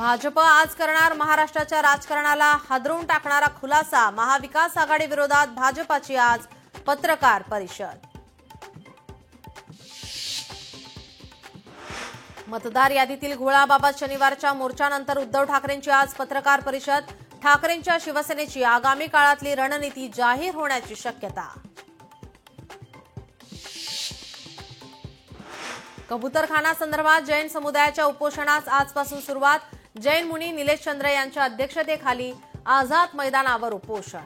भाजप आज करणार महाराष्ट्राच्या राजकारणाला हादरवून टाकणारा खुलासा। महाविकास आघाडी विरोधात भाजपाची आज पत्रकार परिषद। मतदार यादीतील घोळाबाबत शनिवारच्या मोर्चानंतर उद्धव ठाकरेंची आज पत्रकार परिषद। ठाकरेंच्या शिवसेनेची आगामी काळातली रणनीती जाहीर होण्याची शक्यता। कबूतरखाना संदर्भात जैन समुदायाच्या उपोषणास आजपासून सुरुवात। जैन मुनी निलेश चंद्र यांच्या अध्यक्षतेखाली आझाद मैदानावर उपोषण।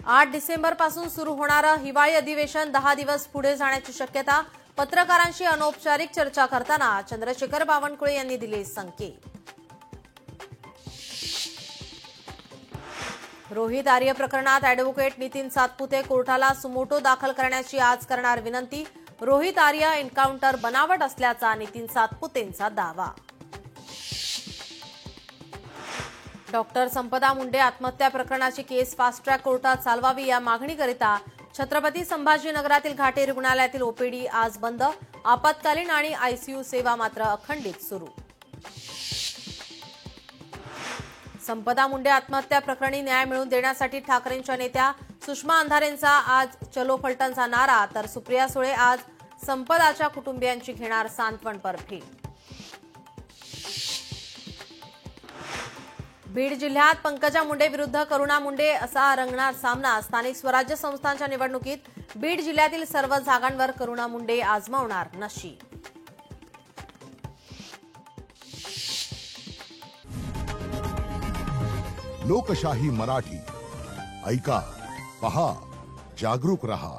8 डिसेंबर पासून सुरू होणारं हिवाळी अधिवेशन 10 दिवस पुढे जाण्याची शक्यता। पत्रकारांशी अनौपचारिक चर्चा करताना चंद्रशेखर बावनकुळे यांनी दिले संकेत। रोहित आर्य प्रकरणात ॲडव्होकेट नितीन सातपुते कोर्टाला सुमोटो दाखल करण्याची आज करणार विनंती। रोहित आर्य एन्काउंटर बनावट असल्याचा नितीन सातपुतेंचा दावा। डॉक्टर संपदा मुंडे आत्महत्या प्रकरणाची केस फास्ट ट्रॅक कोर्टात चालवावी या मागणीकरिता छत्रपती संभाजीनगरातील घाटे रुग्णालयातील ओपीडी आज बंद। आपत्कालीन आणि आयसीयू सेवा मात्र अखंडित सुरू। संपदा मुंडे आत्महत्या प्रकरणी न्याय मिळवून देण्यासाठी ठाकरेंच्या नेत्या सुषमा अंधारेंचा आज चलो फलटणचा नारा, तर सुप्रिया सुळे आज संपदाच्या कुटुंबियांची घेणार सांत्वनपर भेट। बीड जिल्ह्यात पंकजा मुंडे विरुद्ध करुणा मुंडे असा रंगणार सामना। स्थानिक स्वराज्य संस्थांच्या निवडणुकीत बीड जिल्ह्यातील सर्व जागांवर करुणा मुंडे आजमावणार नशीब। लोकशाही मराठी ऐका, पहा, जागरूक रहा।